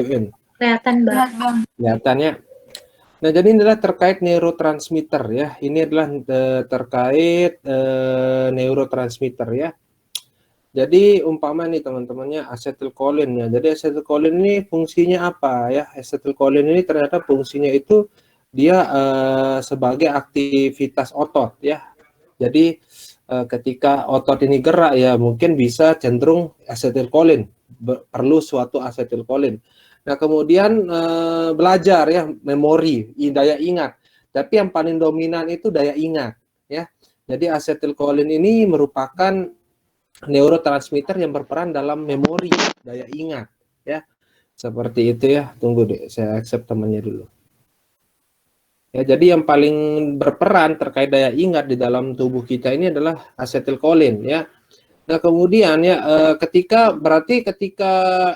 Kelihatan, Bang. Kelihatannya. Nah, jadi ini adalah terkait neurotransmitter ya. Ini adalah terkait neurotransmitter ya. Jadi umpama nih teman-temannya asetylcholine ya. Jadi asetylcholine ini fungsinya apa ya? Asetylcholine ini ternyata fungsinya itu dia sebagai aktivitas otot ya. Jadi ketika otot ini gerak ya mungkin bisa cenderung asetylcholine, perlu suatu asetylcholine. Nah, kemudian belajar ya, memori, daya ingat. Tapi yang paling dominan itu daya ingat ya. Jadi asetylcholine ini merupakan neurotransmitter yang berperan dalam memori, daya ingat ya. Seperti itu ya. Tunggu deh, saya accept temannya dulu. Ya, jadi yang paling berperan terkait daya ingat di dalam tubuh kita ini adalah asetylcholine ya. Nah, kemudian ya ketika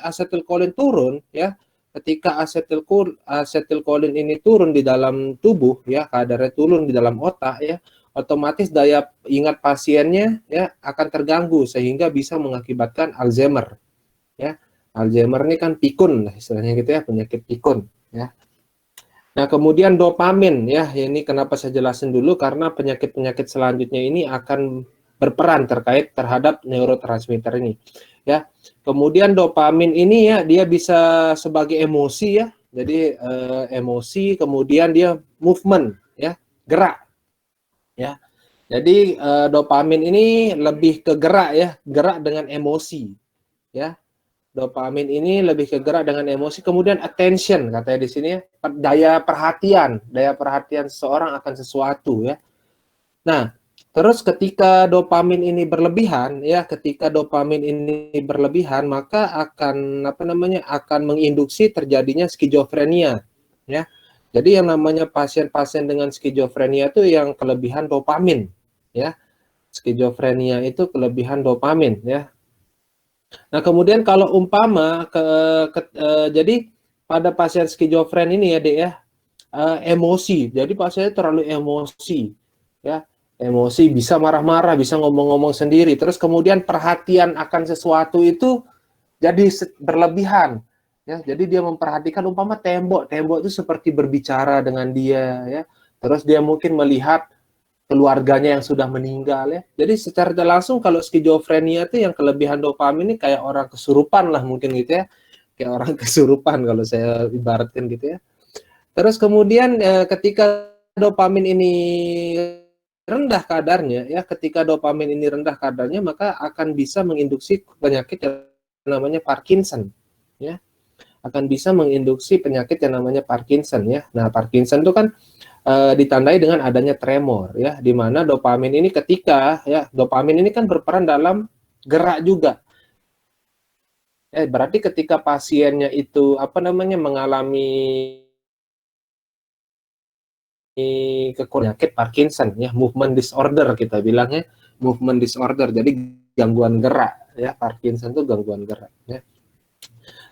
asetylcholine turun ya, ketika asetylcholine ini turun di dalam tubuh ya, kadarnya turun di dalam otak ya, otomatis daya ingat pasiennya ya akan terganggu sehingga bisa mengakibatkan Alzheimer ya. Alzheimer ini kan pikun istilahnya gitu ya, penyakit pikun ya. Nah, kemudian dopamin ya, ini kenapa saya jelasin dulu karena penyakit-penyakit selanjutnya ini akan berperan terhadap neurotransmitter ini ya. Kemudian dopamin ini ya dia bisa sebagai emosi ya. Jadi emosi, kemudian dia movement ya, gerak ya. Jadi dopamin ini lebih ke gerak ya, gerak dengan emosi ya. Dopamin ini lebih ke gerak dengan emosi, kemudian attention katanya di sini ya, daya perhatian seseorang akan sesuatu ya. Nah, terus ketika dopamin ini berlebihan ya, maka akan menginduksi terjadinya skizofrenia ya. Jadi yang namanya pasien-pasien dengan skizofrenia itu yang kelebihan dopamin ya. Skizofrenia itu kelebihan dopamin ya. Nah, kemudian kalau umpama jadi pada pasien skizofren ini ya, Dek ya, emosi. Jadi pasiennya terlalu emosi, ya. Emosi, bisa marah-marah, bisa ngomong-ngomong sendiri. Terus kemudian perhatian akan sesuatu itu jadi berlebihan. Ya, jadi dia memperhatikan umpama tembok itu seperti berbicara dengan dia ya. Terus dia mungkin melihat keluarganya yang sudah meninggal ya. Jadi secara langsung kalau skizofrenia itu yang kelebihan dopamin ini kayak orang kesurupan lah mungkin gitu ya. Kayak orang kesurupan kalau saya ibaratkan gitu ya. Terus kemudian ketika dopamin ini rendah kadarnya ya, maka akan bisa menginduksi penyakit yang namanya Parkinson ya. Akan bisa menginduksi penyakit yang namanya Parkinson ya. Nah, Parkinson itu kan ditandai dengan adanya tremor ya, di mana dopamin ini dopamin ini kan berperan dalam gerak juga. Berarti ketika pasiennya itu mengalami penyakit Parkinson ya, movement disorder kita bilangnya, movement disorder. Jadi gangguan gerak ya, Parkinson itu gangguan gerak ya.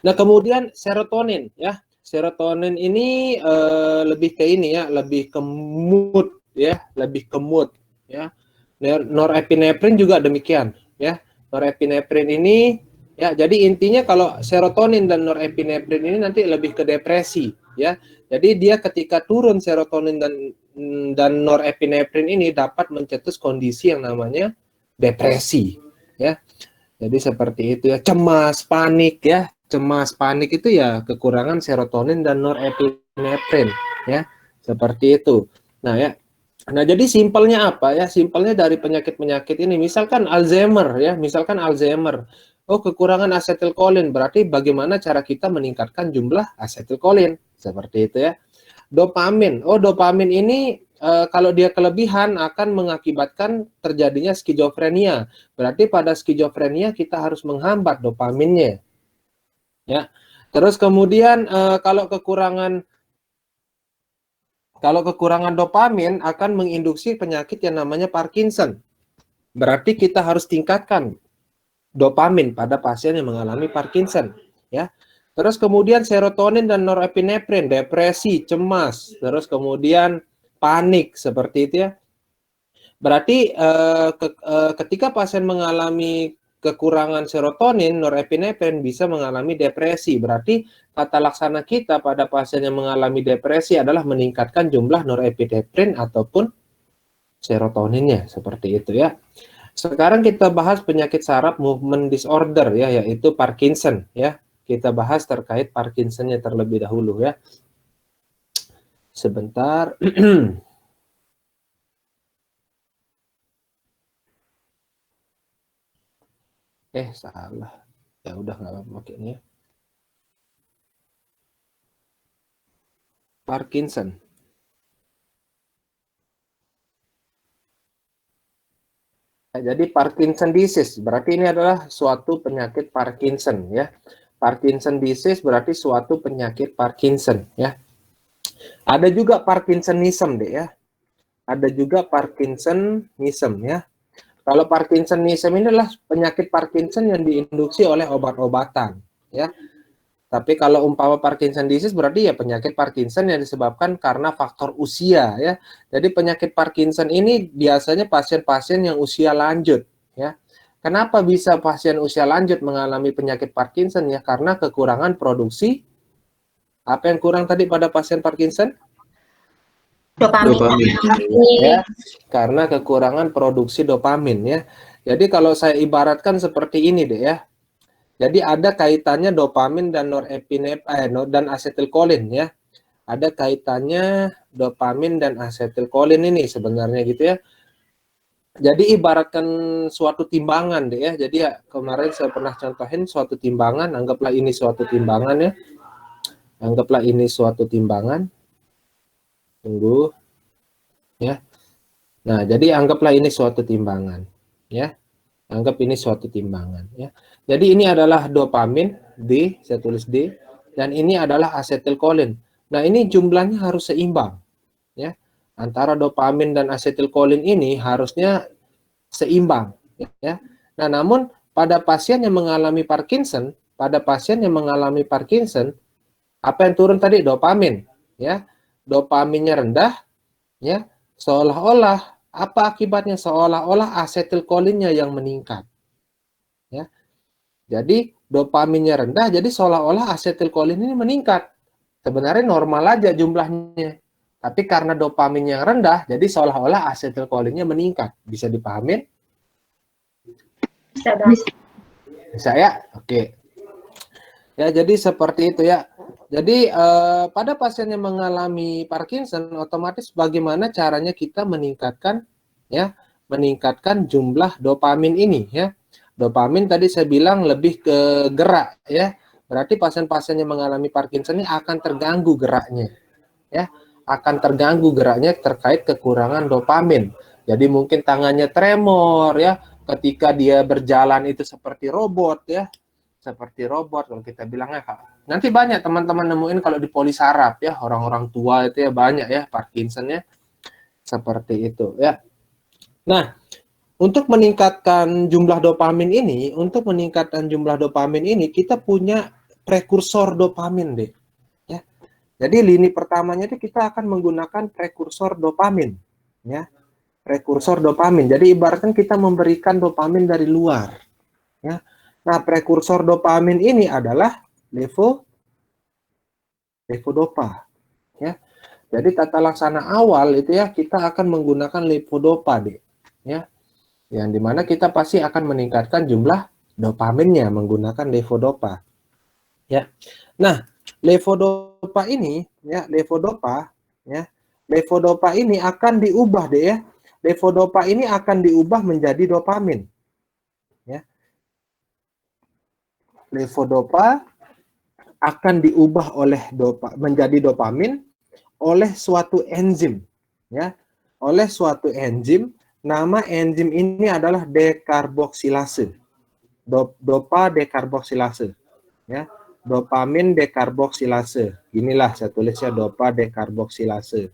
Nah, kemudian serotonin ya. Serotonin ini lebih ke ini ya, lebih ke mood ya. Norepinefrin juga demikian ya. Norepinefrin ini ya, jadi intinya kalau serotonin dan norepinefrin ini nanti lebih ke depresi ya. Jadi dia ketika turun serotonin dan norepinefrin ini dapat mencetus kondisi yang namanya depresi ya. Jadi seperti itu ya, cemas, panik ya. Cemas, panik itu ya kekurangan serotonin dan norepinefrin ya. Seperti itu. Nah ya. Nah, jadi simpelnya apa ya? Simpelnya dari penyakit-penyakit ini, misalkan Alzheimer ya, Oh, kekurangan asetylcholine, berarti bagaimana cara kita meningkatkan jumlah asetylcholine? Seperti itu ya. Dopamin. Oh, dopamin ini kalau dia kelebihan akan mengakibatkan terjadinya skizofrenia. Berarti pada skizofrenia kita harus menghambat dopaminnya. Ya. Terus kemudian kalau kekurangan dopamin akan menginduksi penyakit yang namanya Parkinson. Berarti kita harus tingkatkan dopamin pada pasien yang mengalami Parkinson, ya. Terus kemudian serotonin dan norepinefrin, depresi, cemas, terus kemudian panik seperti itu ya. Berarti ketika pasien mengalami kekurangan serotonin, norepinefrin bisa mengalami depresi. Berarti tata laksana kita pada pasien yang mengalami depresi adalah meningkatkan jumlah norepinefrin ataupun serotoninnya, seperti itu ya. Sekarang kita bahas penyakit saraf movement disorder ya, yaitu Parkinson ya. Kita bahas terkait Parkinsonnya terlebih dahulu ya. Sebentar. Salah. Ya udah nggak apa-apa pakainya. Parkinson. Jadi Parkinson disease berarti ini adalah suatu penyakit Parkinson ya. Parkinson disease berarti suatu penyakit Parkinson ya. Ada juga Parkinsonism deh ya. Ada juga Parkinsonism ya. Kalau Parkinsonism ini adalah penyakit Parkinson yang diinduksi oleh obat-obatan ya. Tapi kalau umpama Parkinson disease berarti ya penyakit Parkinson yang disebabkan karena faktor usia ya. Jadi penyakit Parkinson ini biasanya pasien-pasien yang usia lanjut ya. Kenapa bisa pasien usia lanjut mengalami penyakit Parkinson ya? Karena kekurangan produksi. Apa yang kurang tadi pada pasien Parkinson? Dopamin. Ya, karena kekurangan produksi dopamin ya. Jadi kalau saya ibaratkan seperti ini deh ya. Jadi ada kaitannya dopamin dan norepinefrin dan asetilkolin ya. Ada kaitannya dopamin dan asetilkolin ini sebenarnya gitu ya. Jadi ibaratkan suatu timbangan deh ya. Jadi ya kemarin saya pernah contohin suatu timbangan, anggaplah ini suatu timbangan ya. Anggaplah ini suatu timbangan. Tunggu ya. Nah, jadi anggaplah ini suatu timbangan ya. Anggap ini suatu timbangan ya. Jadi ini adalah dopamin D, saya tulis D, dan ini adalah asetilkolin. Nah, ini jumlahnya harus seimbang ya. Antara dopamin dan asetilkolin ini harusnya seimbang ya. Nah, namun pada pasien yang mengalami Parkinson, apa yang turun tadi? Dopamin ya. Dopaminnya rendah ya. Seolah-olah apa akibatnya? Seolah-olah asetilkolinnya yang meningkat ya. Jadi dopaminnya rendah, jadi seolah-olah asetilkolin ini meningkat. Sebenarnya normal aja jumlahnya. Tapi karena dopaminnya yang rendah, jadi seolah-olah asetilkolinnya meningkat. Bisa dipahamin? Bisa, Bang. Bisa ya? Oke. Ya, jadi seperti itu ya. Jadi pada pasien yang mengalami Parkinson, otomatis bagaimana caranya kita meningkatkan jumlah dopamin ini ya. Dopamin tadi saya bilang lebih ke gerak ya. Berarti pasien-pasien yang mengalami Parkinson ini akan terganggu geraknya ya. Akan terganggu geraknya terkait kekurangan dopamin. Jadi mungkin tangannya tremor ya, ketika dia berjalan itu seperti robot ya. Seperti robot kalau kita bilangnya Kak. Nanti banyak teman-teman nemuin kalau di polisaraf ya, orang-orang tua itu ya banyak ya Parkinsonnya seperti itu ya. Nah, untuk meningkatkan jumlah dopamin ini, kita punya prekursor dopamin deh. Ya. Jadi lini pertamanya itu kita akan menggunakan prekursor dopamin. Ya. Prekursor dopamin. Jadi ibaratkan kita memberikan dopamin dari luar. Ya. Nah, prekursor dopamin ini adalah levodopa. Ya. Jadi tata laksana awal itu ya kita akan menggunakan levodopa deh. Ya. Yang dimana kita pasti akan meningkatkan jumlah dopaminnya menggunakan levodopa. Ya. Nah, levodopa ini akan diubah deh ya. Levodopa ini akan diubah menjadi dopamin. Ya. Levodopa akan diubah menjadi dopamin oleh suatu enzim ya. Oleh suatu enzim, nama enzim ini adalah dekarboksilase. Dopa dekarboksilase ya. Dopamin dekarboksilase. Inilah saya tulisnya dopa dekarboksilase.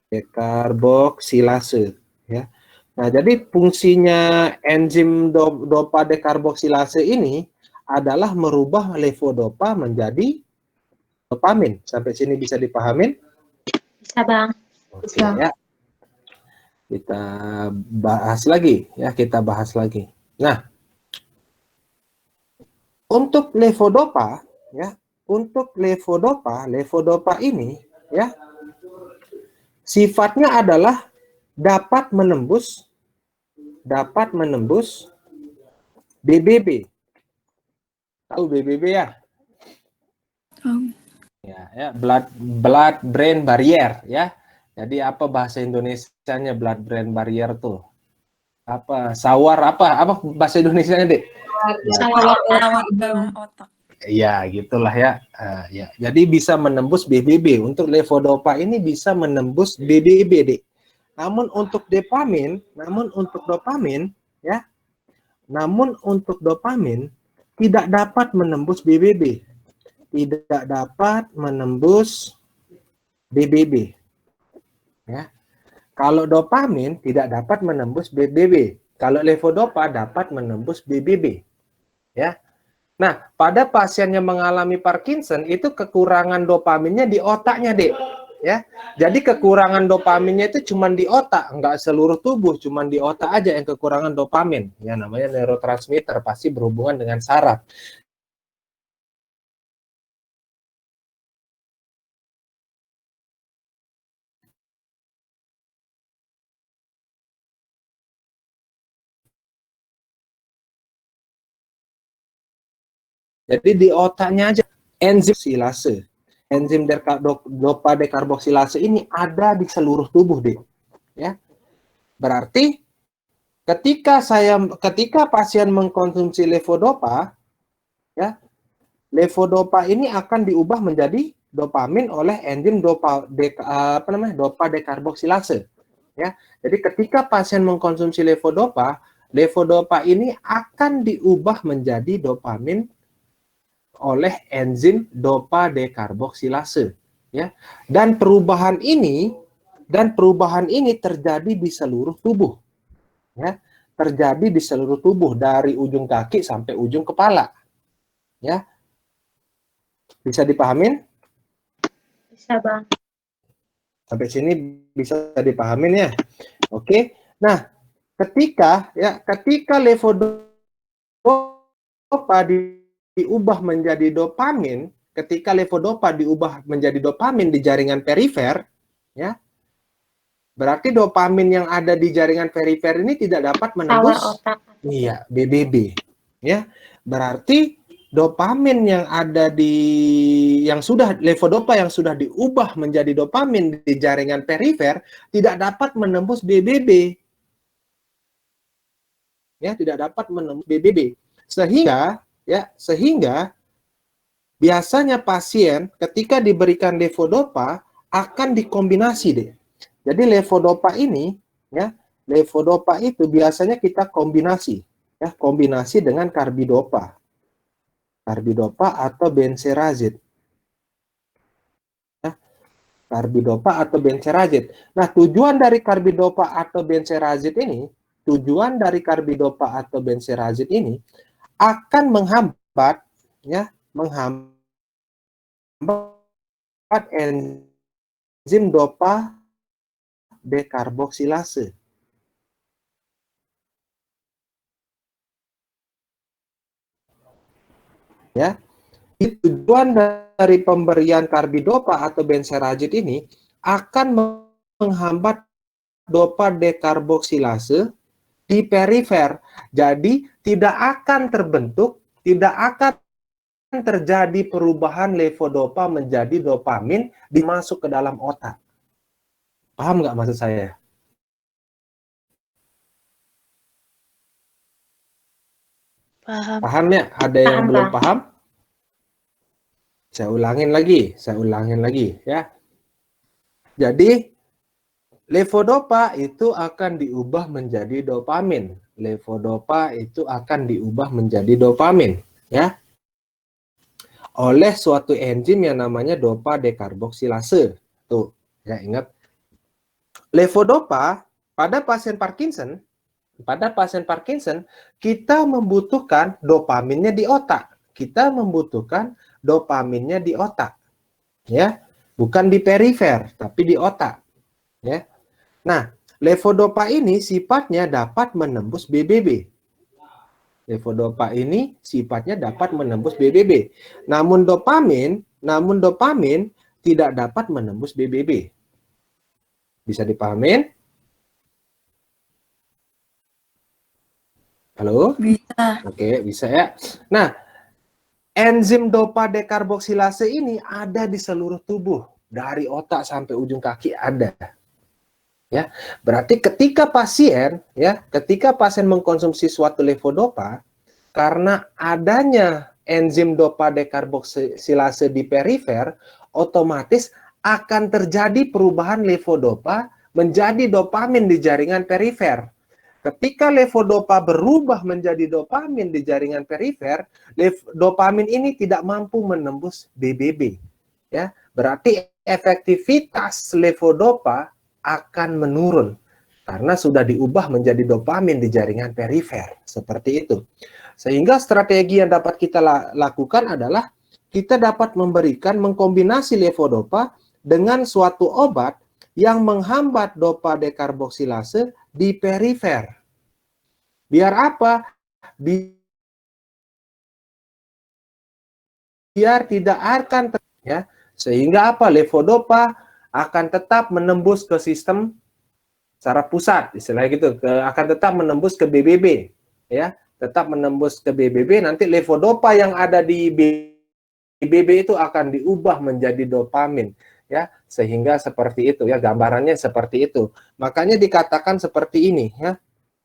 Dekarboksilase ya. Nah, jadi fungsinya enzim dopa dekarboksilase ini adalah merubah levodopa menjadi dopamin. Sampai sini bisa dipahamin? Bisa, Bang. Oke ya. Kita bahas lagi ya, Nah, Untuk levodopa, ya, untuk levodopa ini, ya, sifatnya adalah dapat menembus BBB. Tahu BBB ya? Ya, blood brain barrier, ya. Jadi apa bahasa Indonesianya blood brain barrier tuh? Apa sawar apa bahasa Indonesianya, Dek? Sawar otak. Ya, gitulah ya. Ya. Jadi bisa menembus BBB. Untuk levodopa ini bisa menembus BBB, Dek. Namun untuk dopamin tidak dapat menembus BBB. Tidak dapat menembus BBB. Ya. Kalau dopamin tidak dapat menembus BBB. Kalau levodopa dapat menembus BBB. Ya. Nah, pada pasien yang mengalami Parkinson itu kekurangan dopaminnya di otaknya, Dek. Ya. Jadi kekurangan dopaminnya itu cuma di otak, enggak seluruh tubuh, cuma di otak aja yang kekurangan dopamin. Ya, namanya neurotransmitter, pasti berhubungan dengan saraf. Jadi di otaknya aja enzim silase. Enzim dopa dekarboksilase ini ada di seluruh tubuh, Dek. Ya. Berarti ketika pasien mengkonsumsi levodopa, ya, levodopa ini akan diubah menjadi dopamin oleh enzim dopa dekarboksilase. Ya. Jadi ketika pasien mengkonsumsi levodopa ini akan diubah menjadi dopamin oleh enzim dopa dekarboksilase, ya. Dan perubahan ini terjadi di seluruh tubuh, ya. Terjadi di seluruh tubuh dari ujung kaki sampai ujung kepala, ya. Bisa dipahamin? Bisa, Bang. Sampai sini bisa dipahamin ya. Oke. Nah, ketika levodopa diubah menjadi dopamin, ketika levodopa diubah menjadi dopamin di jaringan perifer, ya, berarti dopamin yang ada di jaringan perifer ini tidak dapat menembus BBB, ya. Berarti dopamin yang ada levodopa yang sudah diubah menjadi dopamin di jaringan perifer tidak dapat menembus BBB. Ya, tidak dapat menembus BBB. Sehingga biasanya pasien ketika diberikan levodopa akan dikombinasi, deh. Jadi levodopa itu biasanya kita kombinasi, ya, kombinasi dengan karbidopa atau benserazid. Ya, karbidopa atau benserazid. Nah, tujuan dari karbidopa atau benserazid ini akan menghambat enzim dopa dekarboksilase. Ya. Tujuan dari pemberian karbidopa atau benserazid ini akan menghambat dopa dekarboksilase di perifer. Jadi tidak akan terjadi perubahan levodopa menjadi dopamin dimasuk ke dalam otak. Paham nggak maksud saya? Paham. Paham ya? Ada yang belum paham? Saya ulangin lagi ya. Jadi levodopa itu akan diubah menjadi dopamin. Ya. Oleh suatu enzim yang namanya dopa dekarboksilase. Tuh, ya ingat. Levodopa pada pasien Parkinson, kita membutuhkan dopaminnya di otak. Ya. Bukan di perifer, tapi di otak. Ya. Nah, levodopa ini sifatnya dapat menembus BBB. Levodopa ini sifatnya dapat menembus BBB. Namun dopamin tidak dapat menembus BBB. Bisa dipahamin? Halo? Bisa. Oke, bisa ya. Nah, enzim dopa dekarboksilase ini ada di seluruh tubuh, dari otak sampai ujung kaki ada. Ya, berarti ketika pasien mengkonsumsi suatu levodopa, karena adanya enzim dopa dekarboksilase di perifer, otomatis akan terjadi perubahan levodopa menjadi dopamin di jaringan perifer. Ketika levodopa berubah menjadi dopamin di jaringan perifer, dopamin ini tidak mampu menembus BBB. Ya, berarti efektivitas levodopa akan menurun karena sudah diubah menjadi dopamin di jaringan perifer. Seperti itu. Sehingga strategi yang dapat kita lakukan adalah kita dapat mengkombinasi levodopa dengan suatu obat yang menghambat dopa dekarboksilase di perifer. Biar apa? Biar tidak akan ya, sehingga apa? Levodopa akan tetap menembus ke sistem saraf pusat, istilahnya gitu, akan tetap menembus ke BBB, ya, tetap menembus ke BBB. Nanti levodopa yang ada di BBB itu akan diubah menjadi dopamin, ya, sehingga seperti itu ya, gambarannya seperti itu. Makanya dikatakan seperti ini, ya,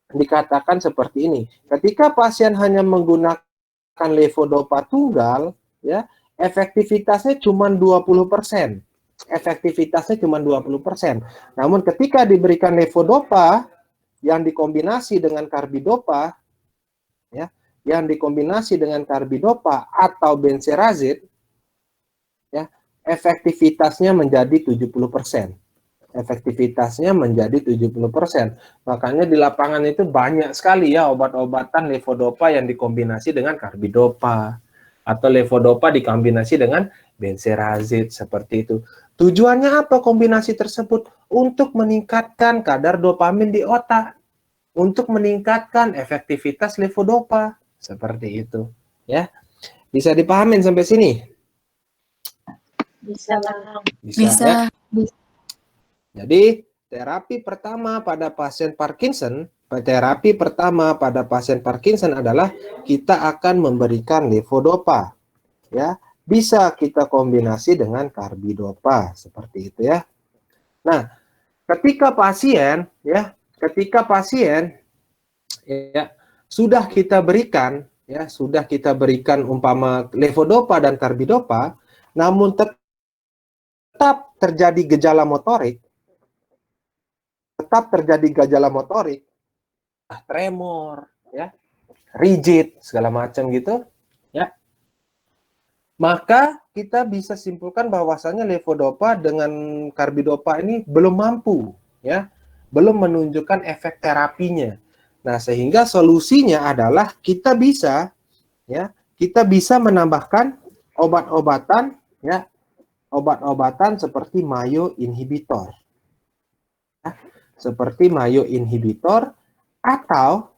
dikatakan seperti ini. Ketika pasien hanya menggunakan levodopa tunggal, ya, efektivitasnya cuma 20%. Efektivitasnya cuma 20%. Namun ketika diberikan levodopa yang dikombinasi dengan karbidopa, ya, yang dikombinasi dengan karbidopa atau benserazid, ya, efektivitasnya menjadi 70%. Efektivitasnya menjadi 70%. Makanya di lapangan itu banyak sekali ya obat-obatan levodopa yang dikombinasi dengan karbidopa atau levodopa dikombinasi dengan benserazid, seperti itu. Tujuannya apa kombinasi tersebut? Untuk meningkatkan kadar dopamin di otak, untuk meningkatkan efektivitas levodopa, seperti itu. Ya, bisa dipahamin sampai sini? Bisa, Bang. Bisa. Ya? Jadi, terapi pertama pada pasien Parkinson adalah kita akan memberikan levodopa. Ya, bisa kita kombinasi dengan karbidopa, seperti itu ya. Nah, ketika pasien ya sudah kita berikan umpama levodopa dan karbidopa, namun tetap terjadi gejala motorik, tremor, ya, rigid, segala macam gitu, ya. Maka kita bisa simpulkan bahwasannya levodopa dengan karbidopa ini belum mampu, ya, belum menunjukkan efek terapinya. Nah, sehingga solusinya adalah kita bisa menambahkan obat-obatan, ya, obat-obatan seperti mayo inhibitor, ya, seperti mayo inhibitor atau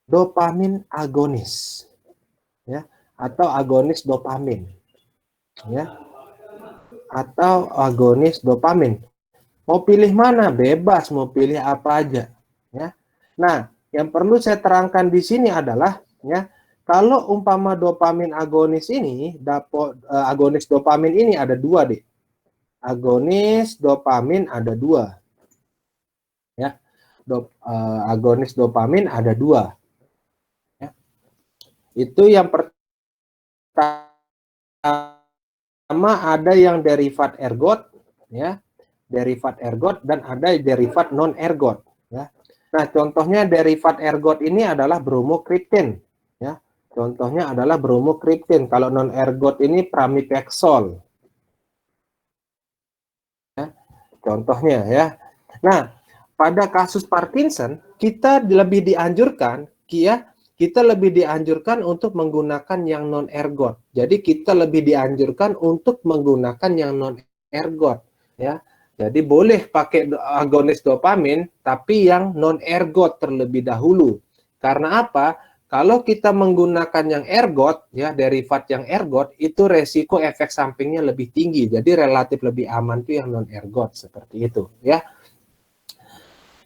dopamin agonis, ya, atau agonis dopamin, ya, atau agonis dopamin. Mau pilih mana? Bebas, mau pilih apa aja, ya. Nah, yang perlu saya terangkan di sini adalah, ya, kalau umpama dopamin agonis ini, agonis dopamin ini ada dua, deh. Agonis dopamin ada dua, ya. Agonis dopamin ada dua, ya. Itu yang pertama ada yang derivat ergot, ya, derivat ergot, dan ada derivat non ergot, ya. Nah, contohnya derivat ergot ini adalah bromokriptin, ya. Contohnya adalah bromokriptin. Kalau non ergot ini pramipexol, ya. Contohnya, ya. Nah, pada kasus Parkinson kita lebih dianjurkan, untuk menggunakan yang non ergot. Jadi kita lebih dianjurkan untuk menggunakan yang non ergot, ya. Jadi boleh pakai agonis dopamin, tapi yang non ergot terlebih dahulu. Karena apa? Kalau kita menggunakan yang ergot, ya derivat yang ergot, itu resiko efek sampingnya lebih tinggi. Jadi relatif lebih aman tuh yang non ergot seperti itu, ya.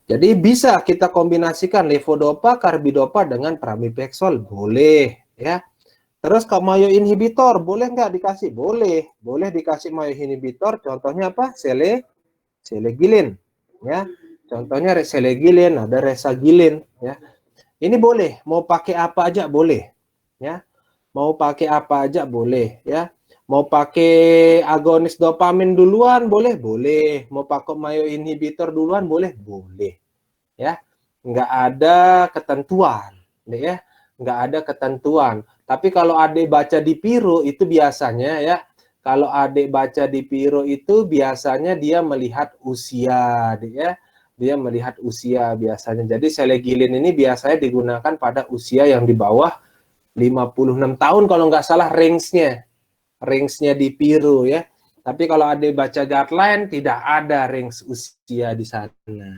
Jadi bisa kita kombinasikan levodopa, karbidopa dengan pramipexol, boleh, ya. Terus kalau mayo inhibitor, boleh nggak dikasih? Boleh, boleh dikasih mayo inhibitor. Contohnya apa? Selegilin, ya. Contohnya selegilin, ada resagilin, ya. Ini boleh, mau pakai apa aja boleh, ya. Mau pakai apa aja boleh, ya. Mau pakai agonis dopamin duluan boleh, boleh. Mau pakai mayo inhibitor duluan boleh, boleh, ya. Nggak ada ketentuan, ya. Nggak ada ketentuan. Tapi kalau adik baca di Piro itu biasanya, ya. Kalau adik baca di Piro itu biasanya dia melihat usia, ya. Dia melihat usia biasanya. Jadi selegilin ini biasanya digunakan pada usia yang di bawah 56 tahun kalau nggak salah range-nya di Piro, ya. Tapi kalau ada baca guideline tidak ada range usia di sana,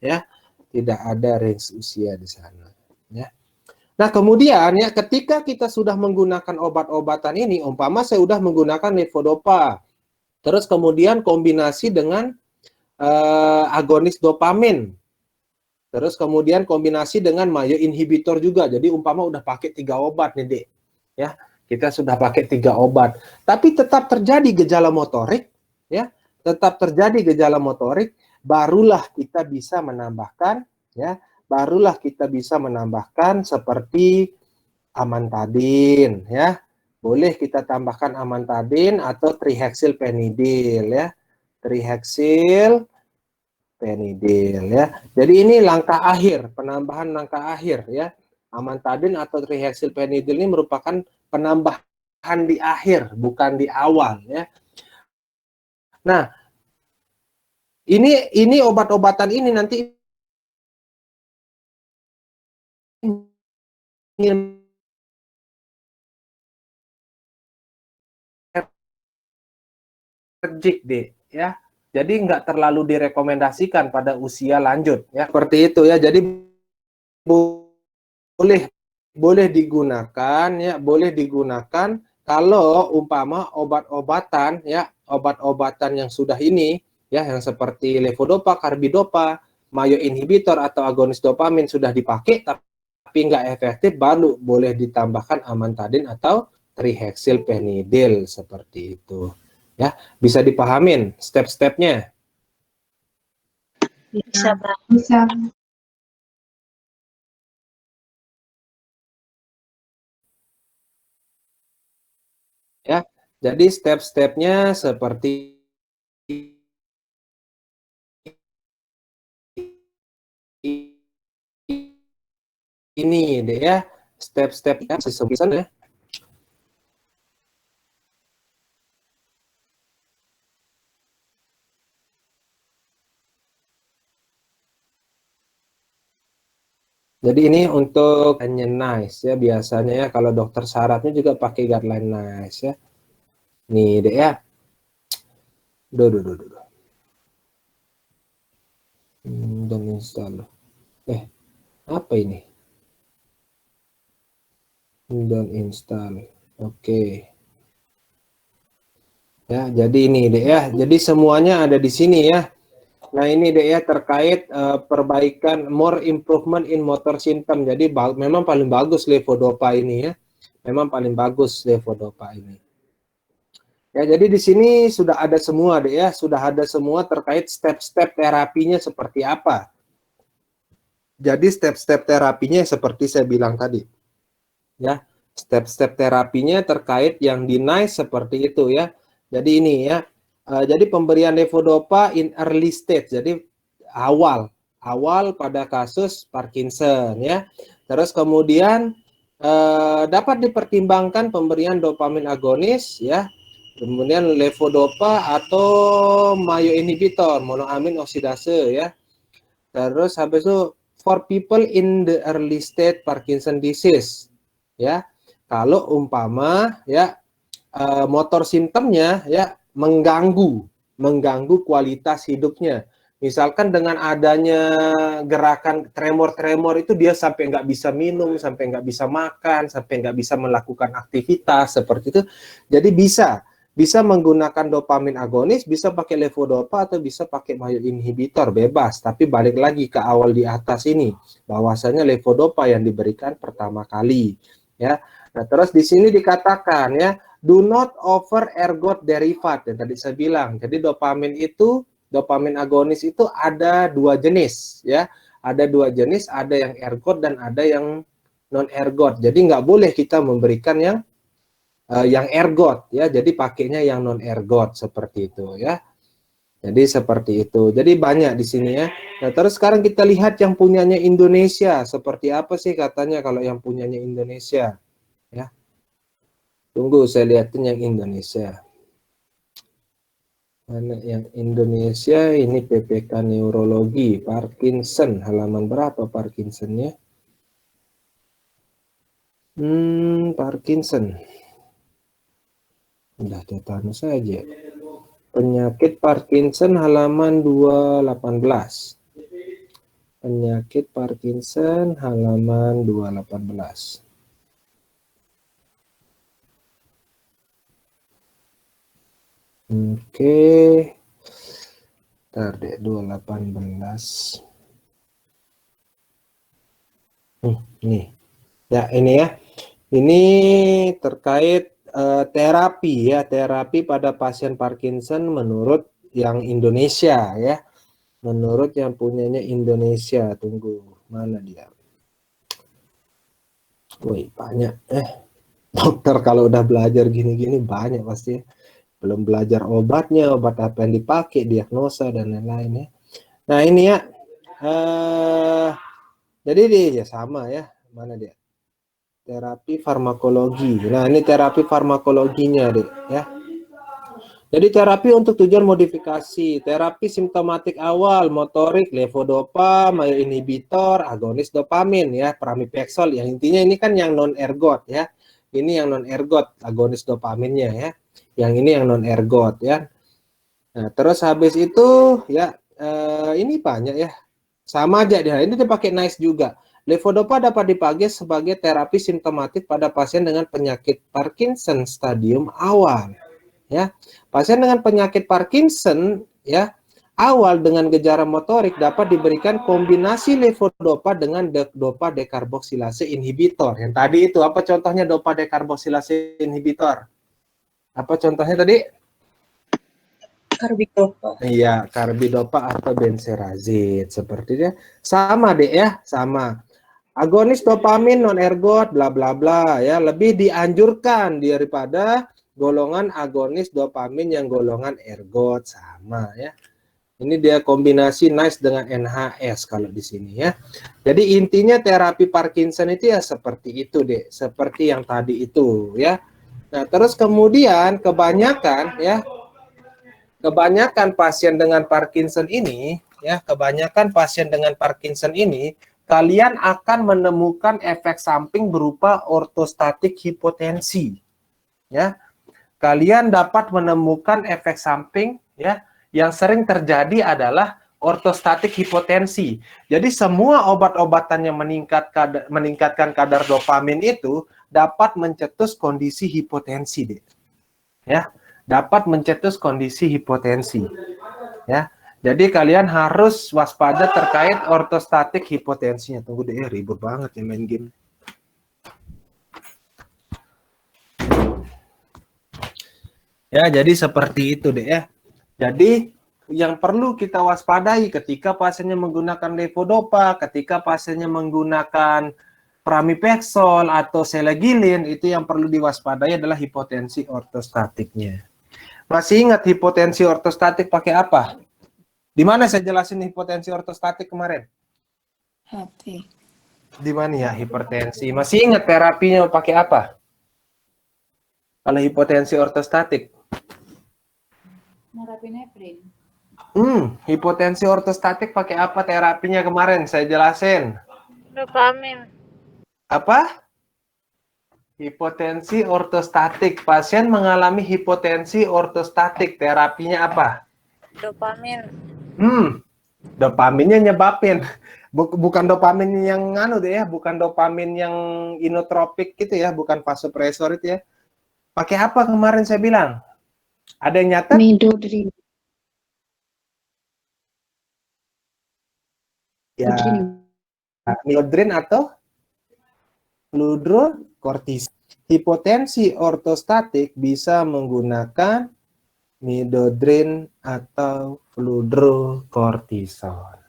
ya. Tidak ada range usia di sana, ya. Nah, kemudian ya ketika kita sudah menggunakan obat-obatan ini, umpama saya sudah menggunakan levodopa, terus kemudian kombinasi dengan agonis dopamin, terus kemudian kombinasi dengan mayo inhibitor juga. Jadi umpama udah pakai 3 obat nih, Dek. Ya, kita sudah pakai 3 obat. Tapi tetap terjadi gejala motorik, ya. Tetap terjadi gejala motorik, barulah kita bisa menambahkan, ya. Barulah kita bisa menambahkan seperti amantadin, ya. Boleh kita tambahkan amantadin atau trihexylpenidil, ya. Trihexylpenidil, ya. Jadi ini langkah akhir, penambahan langkah akhir, ya. Amantadin atau trihexylpenidil ini merupakan penambahan di akhir, bukan di awal, ya. Nah, ini obat-obatan ini nanti ingin alergik, deh, ya. Jadi nggak terlalu direkomendasikan pada usia lanjut, ya. Seperti itu, ya. Jadi boleh digunakan, ya, boleh digunakan kalau umpama obat-obatan, ya, obat-obatan yang sudah ini, ya, yang seperti levodopa, karbidopa, mayo inhibitor atau agonis dopamin sudah dipakai tapi nggak efektif, baru boleh ditambahkan amantadin atau trihexylpenidil seperti itu, ya. Bisa dipahamin step-stepnya? Bisa, Bang. Bisa. Ya, jadi step-stepnya seperti ini deh, ya. Step-stepnya sesuai, ya. Jadi ini untuk NICE, ya, biasanya, ya, kalau dokter syaratnya juga pakai guideline NICE, ya. Nih deh, ya. Duh. Dan install. Apa ini? Dan install. Oke. Ya, jadi ini deh, ya. Jadi semuanya ada di sini, ya. Nah, ini deh, ya, terkait perbaikan more improvement in motor symptom. Jadi memang paling bagus levodopa ini, ya. Memang paling bagus levodopa ini. Ya, jadi di sini sudah ada semua deh, ya. Sudah ada semua terkait step-step terapinya seperti apa. Jadi step-step terapinya seperti saya bilang tadi. Ya, step-step terapinya terkait yang di NICE seperti itu, ya. Jadi ini, ya. Jadi pemberian levodopa in early stage, jadi awal pada kasus Parkinson, ya. Terus kemudian dapat dipertimbangkan pemberian dopamin agonis, ya. Kemudian levodopa atau mayo inhibitor, monoamin oksidase, ya. Terus habis itu for people in the early stage Parkinson disease, ya. Kalau umpama, ya, motor simptomnya, ya, mengganggu kualitas hidupnya. Misalkan dengan adanya gerakan tremor-tremor itu dia sampai nggak bisa minum, sampai nggak bisa makan, sampai nggak bisa melakukan aktivitas seperti itu. Jadi bisa menggunakan dopamin agonis, bisa pakai levodopa atau bisa pakai myoinhibitor, bebas. Tapi balik lagi ke awal di atas ini, bahwasanya levodopa yang diberikan pertama kali, ya. Nah, terus di sini dikatakan ya, do not over ergot derivat yang tadi saya bilang. Jadi dopamin agonis itu ada dua jenis, ya. Ada dua jenis, ada yang ergot dan ada yang non ergot. Jadi nggak boleh kita memberikan yang ergot, ya. Jadi pakainya yang non ergot seperti itu, ya. Jadi seperti itu. Jadi banyak di sini ya. Nah, terus sekarang kita lihat yang punyanya Indonesia. Seperti apa sih katanya kalau yang punyanya Indonesia? Ya. Tunggu saya lihatin yang Indonesia. Mana yang Indonesia ini PPK Neurologi Parkinson, halaman berapa Parkinsonnya? Parkinson. Udah tetanus saja. Penyakit Parkinson halaman 218. Penyakit Parkinson halaman 218. Oke. Ntar deh 218. Nih. Ya, ini ya. Ini terkait terapi ya, terapi pada pasien Parkinson menurut yang Indonesia ya. Menurut yang punyanya Indonesia. Tunggu, mana dia? Wih, banyak. Dokter kalau udah belajar gini-gini banyak pasti ya. Belum belajar obatnya, obat apa yang dipakai, diagnosa dan lain-lain ya. Nah, ini ya. Jadi dia ya sama ya. Mana dia? Terapi farmakologi. Nah, ini terapi farmakologinya, Dek, ya. Jadi terapi untuk tujuan modifikasi, terapi simptomatik awal, motorik, levodopa, myoinhibitor, agonis dopamin ya, pramipexol. Yang intinya ini kan yang non ergot ya. Ini yang non ergot, agonis dopaminnya ya. Yang ini yang non ergot ya. Nah, terus habis itu ya ini banyak ya. Sama aja dia. Ini dipakai NICE juga. Levodopa dapat dipakai sebagai terapi simptomatik pada pasien dengan penyakit Parkinson stadium awal. Ya, pasien dengan penyakit Parkinson ya awal dengan gejala motorik dapat diberikan kombinasi levodopa dengan dopa dekarboksilase inhibitor. Yang tadi itu apa contohnya dopa dekarboksilase inhibitor? Apa contohnya tadi? Karbidopa. Iya, karbidopa atau benserazid sepertinya sama deh ya, sama. Agonis dopamin non ergot bla bla bla ya, lebih dianjurkan daripada golongan agonis dopamin yang golongan ergot sama ya. Ini dia kombinasi NICE dengan NHS kalau di sini ya. Jadi intinya terapi Parkinson itu ya seperti itu deh, seperti yang tadi itu ya. Nah, terus kemudian kebanyakan pasien dengan Parkinson ini ya, kebanyakan pasien dengan Parkinson ini kalian akan menemukan efek samping berupa ortostatik hipotensi. Ya. Kalian dapat menemukan efek samping ya yang sering terjadi adalah ortostatik hipotensi. Jadi semua obat-obatan yang meningkatkan kadar dopamin itu dapat mencetus kondisi hipotensi deh. Ya, dapat mencetus kondisi hipotensi. Ya. Jadi kalian harus waspada terkait ortostatik hipotensinya. Tunggu deh, ribut banget ya main game. Ya, jadi seperti itu deh ya. Jadi yang perlu kita waspadai ketika pasiennya menggunakan levodopa, ketika pasiennya menggunakan pramipexol atau selegilin, itu yang perlu diwaspadai adalah hipotensi ortostatiknya. Masih ingat hipotensi ortostatik pakai apa? Di mana saya jelasin hipotensi ortostatik kemarin? Hati. Di mana ya hipertensi? Masih ingat terapinya pakai apa? Kalau hipotensi ortostatik? Norepinefrin. Hipotensi ortostatik pakai apa terapinya kemarin? Saya jelasin. Dopamin. Apa? Hipotensi ortostatik. Pasien mengalami hipotensi ortostatik. Terapinya apa? Dopamin. Dopaminnya nyebabin. Bukan dopamin yang deh ya, bukan dopamin yang inotropik gitu ya, bukan vasopresor itu ya. Pakai apa kemarin saya bilang? Ada yang nyatet? Midodrine. Ya, miodrin atau fludrocortisone. Hipotensi ortostatik bisa menggunakan midodrin atau fludrocortisone.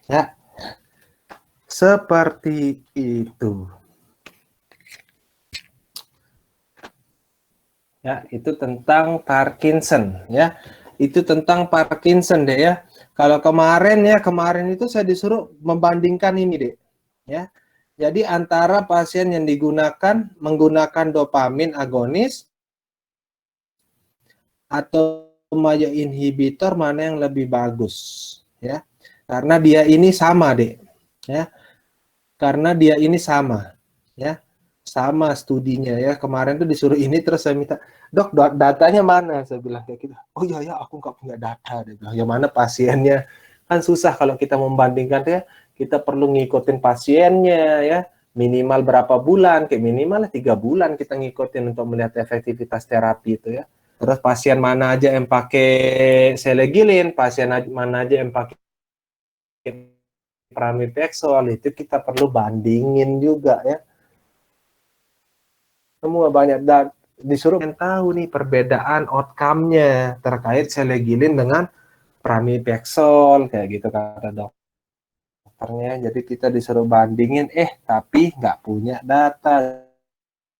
Ya, seperti itu. Ya, itu tentang Parkinson ya. Itu tentang Parkinson deh ya. Kalau kemarin itu saya disuruh membandingkan ini deh. Ya. Jadi antara pasien yang menggunakan dopamin agonis atau maya inhibitor mana yang lebih bagus ya. Karena dia ini sama deh. Ya. Karena dia ini sama ya. Sama studinya ya. Kemarin tuh disuruh ini terus saya minta, "Dok, datanya mana?" Saya bilang kayak gitu. "Oh iya ya, aku nggak punya data." Dia bilang, "Ya mana pasiennya?" Kan susah kalau kita membandingkan ya. Kita perlu ngikutin pasiennya ya. Minimal berapa bulan, kayak minimal 3 bulan kita ngikutin untuk melihat efektivitas terapi itu ya. Terus pasien mana aja yang pakai selegilin, pasien mana aja yang pakai pramipexol, itu kita perlu bandingin juga ya. Semua banyak dan disuruh tahu nih perbedaan outcome-nya terkait selegilin dengan pramipexol kayak gitu kata dokternya. Jadi kita disuruh bandingin, tapi nggak punya data,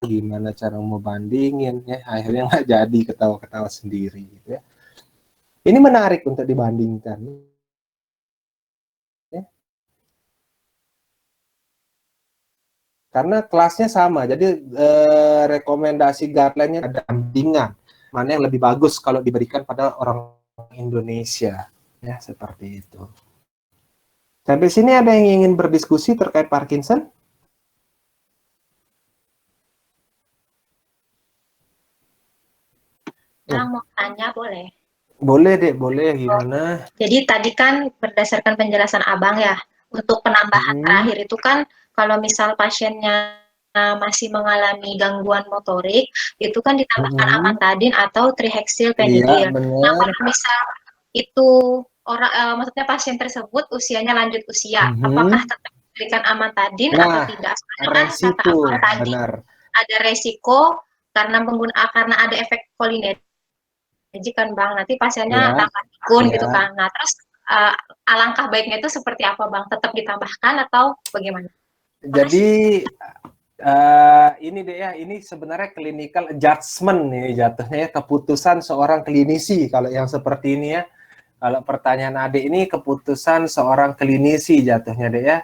gimana cara mau bandingin ya, akhirnya nggak jadi, ketawa-ketawa sendiri gitu ya. Ini menarik untuk dibandingkan ya. Karena kelasnya sama, jadi rekomendasi guideline-nya ada bandingan mana yang lebih bagus kalau diberikan pada orang Indonesia ya, seperti itu. Sampai sini ada yang ingin berdiskusi terkait Parkinson? Mau tanya boleh? Boleh deh, boleh. Gimana? Jadi tadi kan berdasarkan penjelasan Abang ya, untuk penambahan terakhir itu kan kalau misal pasiennya masih mengalami gangguan motorik, itu kan ditambahkan amantadin atau trihexylpenidil. Iya, benar. Nah, kalau misal itu orang, maksudnya pasien tersebut usianya lanjut usia, apakah tetap diberikan amantadin atau tidak? Resiko, benar. Ada resiko karena ada efek kolinergic kan Bang, nanti pasiennya tambah pikun gitu kan. Nah terus alangkah baiknya itu seperti apa Bang? Tetap ditambahkan atau bagaimana? Jadi ini deh ya, ini sebenarnya clinical judgment nih jatuhnya ya, keputusan seorang klinisi kalau yang seperti ini ya. Kalau pertanyaan adik ini keputusan seorang klinisi jatuhnya deh ya.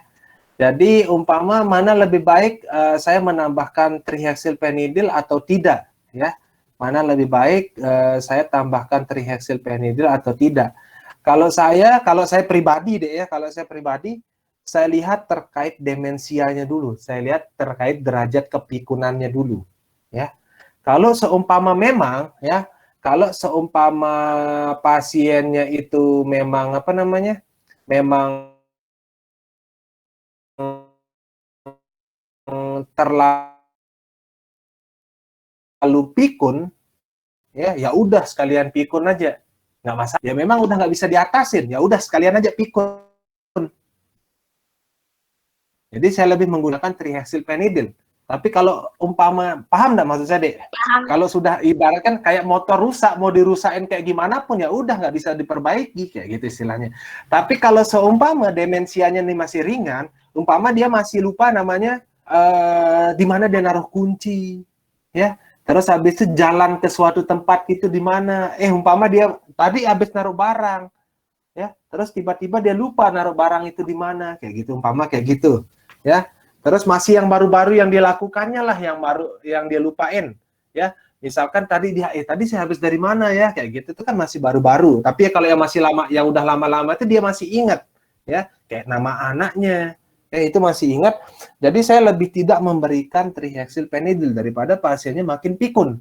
Jadi umpama mana lebih baik saya menambahkan trihexylpenidil atau tidak ya. Mana lebih baik saya tambahkan trihexylpenidil atau tidak. Kalau saya pribadi deh ya, saya lihat terkait demensianya dulu. Saya lihat terkait derajat kepikunannya dulu ya. Kalau seumpama pasiennya itu memang memang terlalu pikun ya udah sekalian pikun aja, nggak masalah. Ya memang udah nggak bisa diatasin, ya udah sekalian aja pikun. Jadi saya lebih menggunakan trihexylpenidil. Tapi kalau umpama, paham nggak maksud saya, Dek? Kalau sudah ibaratkan kayak motor rusak, mau dirusakin kayak gimana pun ya udah nggak bisa diperbaiki kayak gitu istilahnya. Tapi kalau seumpama demensianya ini masih ringan, umpama dia masih lupa namanya di mana dia naruh kunci, ya. Terus habis itu jalan ke suatu tempat itu di mana, umpama dia tadi habis naruh barang, ya. Terus tiba-tiba dia lupa naruh barang itu di mana, kayak gitu, umpama kayak gitu, ya. Terus masih yang baru-baru yang dilakukannya lah yang dia lupain, ya. Misalkan tadi saya habis dari mana ya, kayak gitu itu kan masih baru-baru. Tapi ya kalau yang masih lama, yang udah lama-lama itu dia masih ingat, ya, kayak nama anaknya, itu masih ingat. Jadi saya lebih tidak memberikan trihexylpenidil daripada pasiennya makin pikun,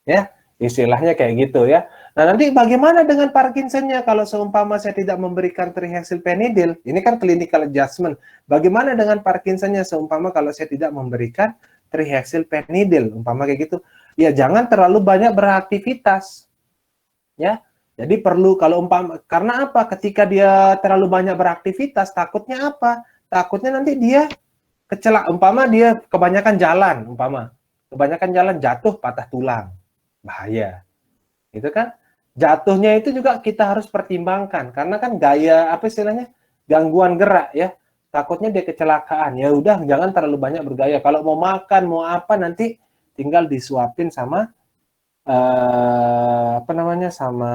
ya. Istilahnya kayak gitu ya. Nah, nanti bagaimana dengan Parkinsonnya kalau seumpama saya tidak memberikan trihexylpenidil? Ini kan clinical adjustment. Bagaimana dengan Parkinsonnya seumpama kalau saya tidak memberikan trihexylpenidil? Umpama kayak gitu. Ya, jangan terlalu banyak beraktivitas. Ya. Jadi perlu kalau umpama, karena apa? Ketika dia terlalu banyak beraktivitas, takutnya apa? Takutnya nanti dia umpama dia kebanyakan jalan, kebanyakan jalan jatuh patah tulang. Bahaya. Itu kan jatuhnya itu juga kita harus pertimbangkan karena kan gaya apa istilahnya gangguan gerak ya, takutnya dia kecelakaan. Ya udah jangan terlalu banyak bergaya. Kalau mau makan mau apa nanti tinggal disuapin sama apa namanya sama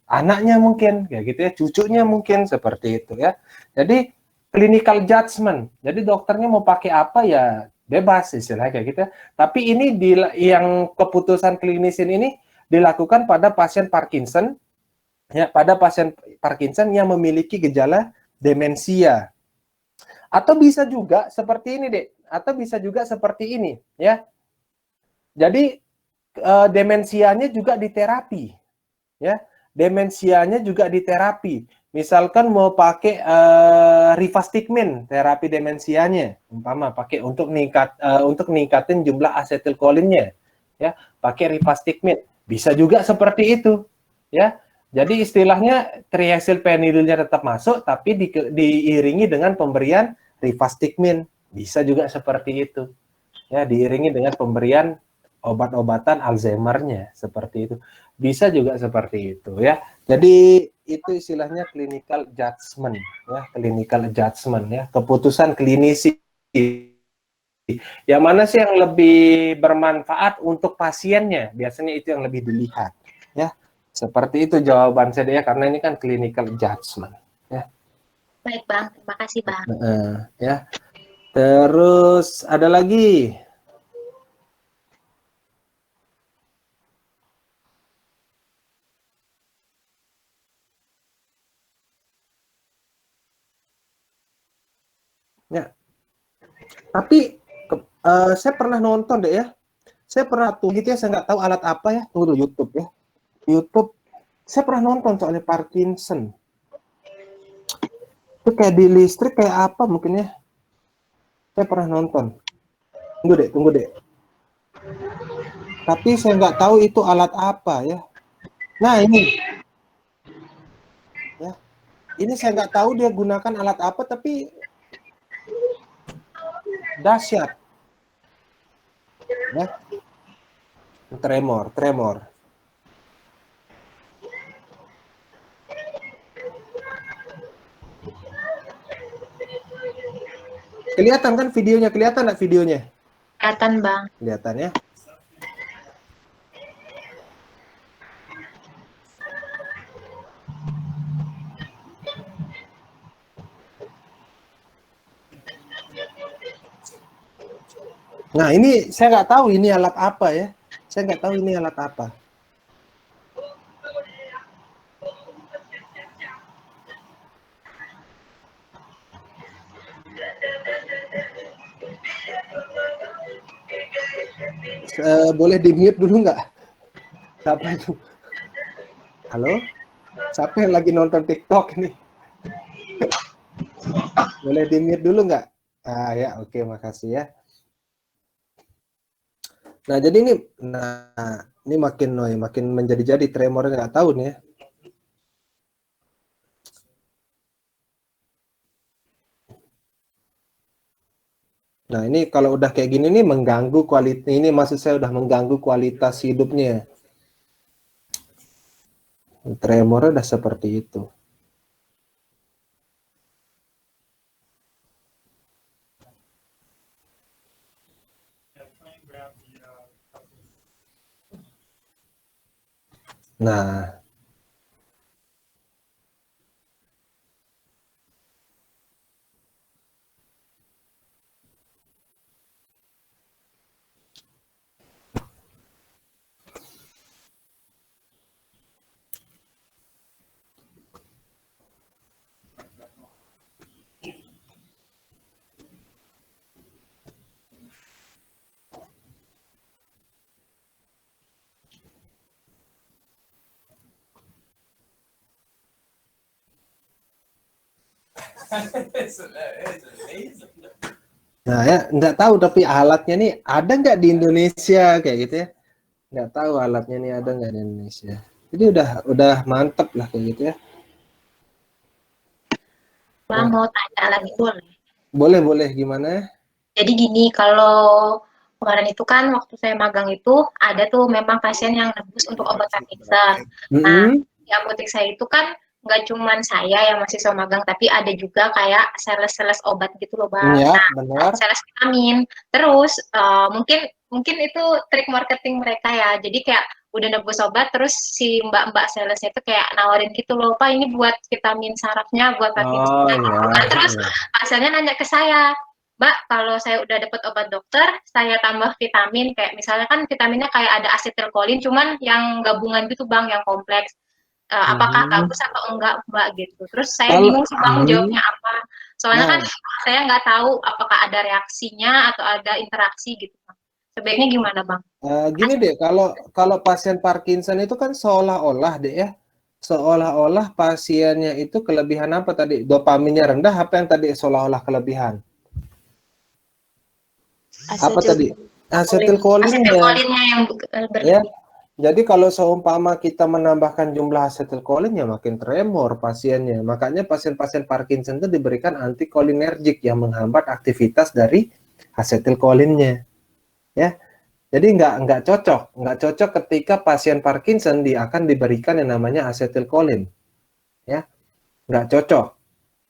anaknya mungkin kayak gitu ya, cucunya mungkin seperti itu ya. Jadi clinical judgment. Jadi dokternya mau pakai apa ya bebas istilahnya kayak gitu ya. Tapi ini yang keputusan klinisin ini dilakukan pada pasien Parkinson ya, pada pasien Parkinson yang memiliki gejala demensia. Atau bisa juga seperti ini, Dek. Atau bisa juga seperti ini ya. Jadi demensianya juga diterapi ya. Demensianya juga diterapi. Misalkan mau pakai rivastigmin terapi demensianya, umpama pakai untuk ningkatin jumlah asetilkolinnya, ya, pakai rivastigmin. Bisa juga seperti itu, ya. Jadi istilahnya trihexylpenidilnya tetap masuk, tapi diiringi dengan pemberian rivastigmin. Bisa juga seperti itu, ya, diiringi dengan pemberian obat-obatan Alzheimer-nya seperti itu. Bisa juga seperti itu ya. Jadi itu istilahnya clinical judgment ya, clinical judgment ya, keputusan klinisi. Yang mana sih yang lebih bermanfaat untuk pasiennya? Biasanya itu yang lebih dilihat ya. Seperti itu jawaban saya ya, karena ini kan clinical judgment ya. Baik Bang, terima kasih Bang. Ya. Terus ada lagi? Ya. Tapi saya pernah nonton deh ya. Saya pernah tuh gitu ya, saya nggak tahu alat apa ya. Tunggu dulu YouTube ya. YouTube. Saya pernah nonton soalnya Parkinson. Itu kayak di listrik kayak apa mungkin ya. Saya pernah nonton. Tunggu deh. Tapi saya nggak tahu itu alat apa ya. Nah ini. Ya. Ini saya nggak tahu dia gunakan alat apa, tapi dahsyat. Ya. Tremor. Kelihatan kan videonya? Kelihatan nggak videonya? Kelihatan Bang. Kelihatan ya. Nah ini saya nggak tahu ini alat apa ya. Saya nggak tahu ini alat apa. Boleh di-mute dulu nggak? Siapa itu? Halo? Siapa yang lagi nonton TikTok ini? Boleh di-mute dulu nggak? Ah ya, oke, makasih ya. Nah, jadi ini makin menjadi-jadi tremornya, nggak tahu nih ya. Nah, ini kalau udah kayak gini nih mengganggu kualitas, ini maksud saya udah mengganggu kualitas hidupnya. Tremornya udah seperti itu. Nah, Nah ya, nggak tahu tapi alatnya nih ada nggak di Indonesia kayak gitu ya? Nggak tahu alatnya nih ada nggak di Indonesia. Jadi udah mantep lah kayak gitu ya. Bang Nah, mau tanya lagi boleh? boleh gimana? Jadi gini, kalau kemarin itu kan waktu saya magang itu ada tuh memang pasien yang nebus untuk obat Parkinson. Nah, Mm-mm. di apotek saya itu kan nggak cuman saya yang masih mahasiswa magang, tapi ada juga kayak sales-sales obat gitu loh, Bang. Ya, Nah, benar. sales vitamin. Terus mungkin mungkin itu trik marketing mereka ya. Jadi kayak udah nebus obat, terus si mbak-mbak salesnya itu kayak nawarin gitu loh, Pak ini buat vitamin sarafnya, buat Parkinson. Oh ya, Nah, terus ya. pasiennya nanya ke saya, Mbak, kalau saya udah dapat obat dokter, saya tambah vitamin, kayak misalnya kan vitaminnya kayak ada asetilkolin, cuman yang gabungan gitu Bang, yang kompleks. Apakah Mhm. bagus atau enggak Mbak gitu. Terus saya Kalau bingung sih Bang jawabnya apa. Soalnya kan nah, saya nggak tahu apakah ada reaksinya atau ada interaksi gitu Bang. Sebaiknya gimana Bang? gini deh, kalau kalau pasien Parkinson itu kan seolah-olah deh ya, seolah-olah pasiennya itu kelebihan apa tadi? Dopaminnya rendah, apa yang tadi seolah-olah kelebihan? Apa tadi? Asetilkolinnya, Asetilkolinnya yang ya. berlebih. Jadi kalau seumpama kita menambahkan jumlah asetilkolin ya makin tremor pasiennya. Makanya pasien-pasien Parkinson itu diberikan antikolinergik yang menghambat aktivitas dari asetilkolinnya. Ya, jadi nggak cocok ketika pasien Parkinson akan diberikan yang namanya asetilkolin. Ya, nggak cocok.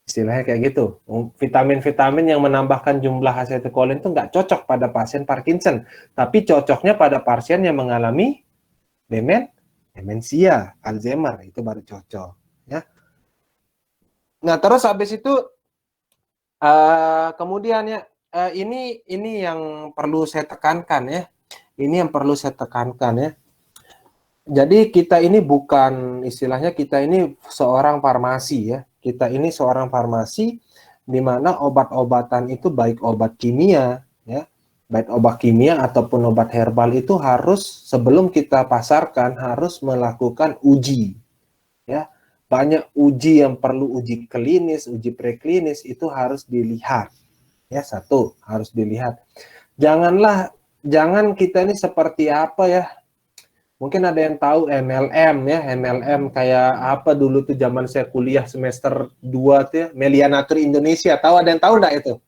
Istilahnya kayak gitu. Vitamin-vitamin yang menambahkan jumlah asetilkolin itu nggak cocok pada pasien Parkinson. Tapi cocoknya pada pasien yang mengalami demensia, Alzheimer, itu baru cocok. Ya. Nah, terus habis itu kemudian ya ini yang perlu saya tekankan ya. Ini yang perlu saya tekankan ya. Jadi kita ini bukan istilahnya kita ini seorang farmasi ya. Kita ini seorang farmasi di mana obat-obatan itu baik obat kimia ya, baik obat kimia ataupun obat herbal itu harus sebelum kita pasarkan harus melakukan uji ya. Banyak uji yang perlu uji klinis, uji preklinis itu harus dilihat. Ya, satu, harus dilihat. Jangan kita ini seperti apa ya? Mungkin ada yang tahu MLM ya, MLM kayak apa dulu tuh zaman saya kuliah semester 2 tuh ya, Melia Natur Indonesia. Tahu ada yang tahu enggak itu?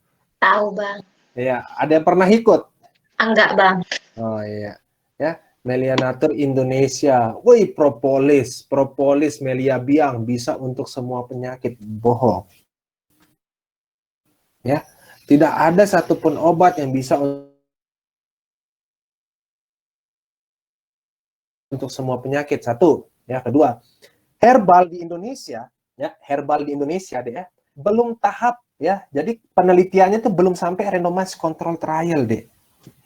Tahu Bang. Ya, ada yang pernah ikut? Enggak Bang. Oh iya. Ya, Melia Natur Indonesia. Woi, propolis Melia Biang bisa untuk semua penyakit. Bohong. Ya. Tidak ada satupun obat yang bisa untuk semua penyakit. Satu, ya. Kedua, herbal di Indonesia, ya, herbal di Indonesia deh ya, belum tahap ya. Jadi penelitiannya tuh belum sampai randomized control trial deh.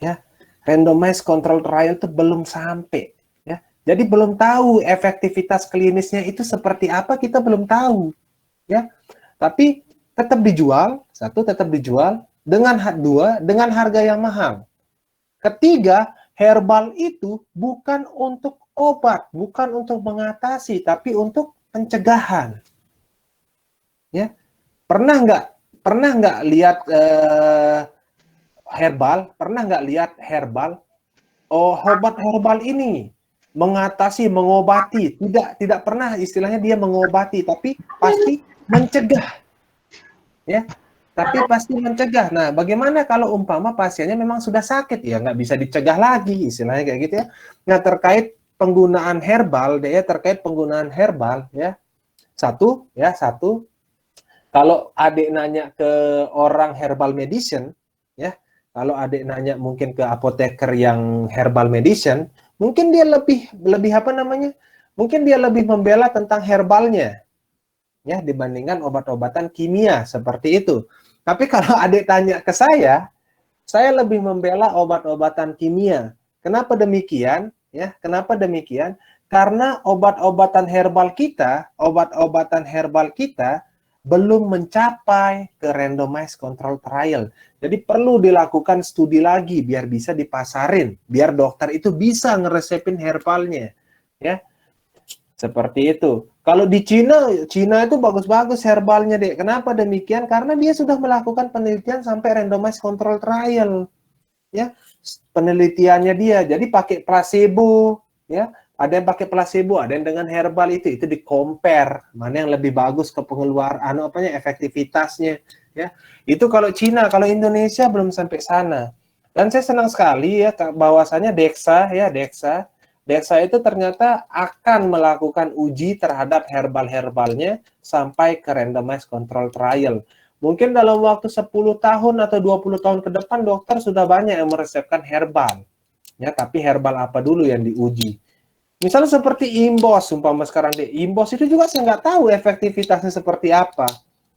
Ya. Randomized control trial itu belum sampai ya. Jadi belum tahu efektivitas klinisnya itu seperti apa, kita belum tahu ya. Tapi tetap dijual, satu tetap dijual dengan dua dengan harga yang mahal. Ketiga, herbal itu bukan untuk obat, bukan untuk mengatasi, tapi untuk pencegahan. Ya, pernah nggak lihat herbal? Pernah nggak lihat herbal? Oh, obat herbal ini mengatasi, mengobati. Tidak pernah istilahnya dia mengobati, tapi pasti mencegah. Ya, tapi pasti mencegah. Nah, bagaimana kalau umpama pasiennya memang sudah sakit? Ya, nggak bisa dicegah lagi, istilahnya kayak gitu ya. Nah, terkait penggunaan herbal, terkait penggunaan herbal, ya. Satu, kalau adik nanya ke orang herbal medicine, ya, kalau adik nanya mungkin ke apoteker yang herbal medicine, mungkin dia lebih apa namanya? Mungkin dia lebih membela tentang herbalnya, ya, dibandingkan obat-obatan kimia seperti itu. Tapi kalau adik tanya ke saya lebih membela obat-obatan kimia. Kenapa demikian? Ya, kenapa demikian? Karena obat-obatan herbal kita belum mencapai ke randomized control trial. Jadi perlu dilakukan studi lagi biar bisa dipasarin, biar dokter itu bisa ngeresepin herbalnya. Ya, Seperti itu. Kalau di Cina itu bagus-bagus herbalnya, Dek. Kenapa demikian? Karena dia sudah melakukan penelitian sampai randomized control trial. Ya, penelitiannya dia. Jadi pakai placebo, ya. Ada yang pakai placebo, ada yang dengan herbal itu di compare mana yang lebih bagus ke pengeluaran efektivitasnya, ya. Itu kalau Cina, kalau Indonesia belum sampai sana. Dan saya senang sekali ya bahwasanya Dexa itu ternyata akan melakukan uji terhadap herbal-herbalnya sampai ke randomized control trial. Mungkin dalam waktu 10 tahun atau 20 tahun ke depan dokter sudah banyak yang meresepkan herbal. Ya, tapi herbal apa dulu yang diuji? Misalnya seperti Imbos, umpama sekarang Imbos itu juga saya nggak tahu efektivitasnya seperti apa.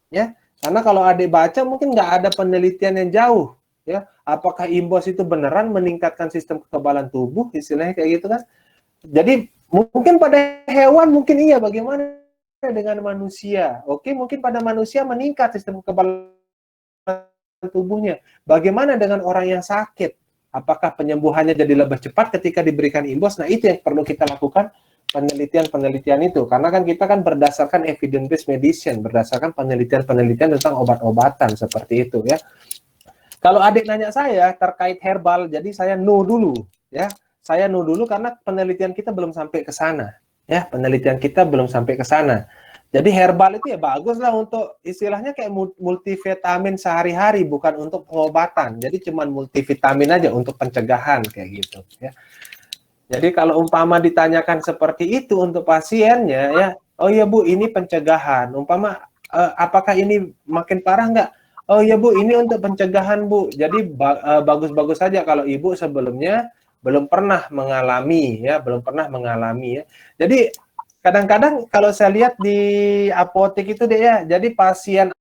Ya, karena kalau adik baca mungkin nggak ada penelitian yang jauh. Ya, apakah Imbos itu beneran meningkatkan sistem kekebalan tubuh, istilahnya kayak gitu kan? Jadi mungkin pada hewan mungkin iya, bagaimana dengan manusia? Oke, mungkin pada manusia meningkat sistem kekebalan tubuhnya. Bagaimana dengan orang yang sakit? Apakah penyembuhannya jadi lebih cepat ketika diberikan Imbos? Nah, itu yang perlu kita lakukan penelitian-penelitian itu. Karena kan kita kan berdasarkan evidence-based medicine, berdasarkan penelitian-penelitian tentang obat-obatan seperti itu ya. Kalau adik nanya saya terkait herbal, jadi saya no dulu ya. Saya no dulu karena penelitian kita belum sampai ke sana. Ya, penelitian kita belum sampai ke sana. Jadi herbal itu ya bagus lah untuk istilahnya kayak multivitamin sehari-hari, bukan untuk pengobatan. Jadi cuma multivitamin aja untuk pencegahan kayak gitu ya. Jadi kalau umpama ditanyakan seperti itu untuk pasiennya ya, oh iya Bu, ini pencegahan. Umpama apakah ini makin parah nggak? Oh iya Bu, ini untuk pencegahan Bu. Jadi bagus-bagus saja kalau Ibu sebelumnya belum pernah mengalami ya. Jadi kadang-kadang kalau saya lihat di apotek itu deh ya, jadi pasien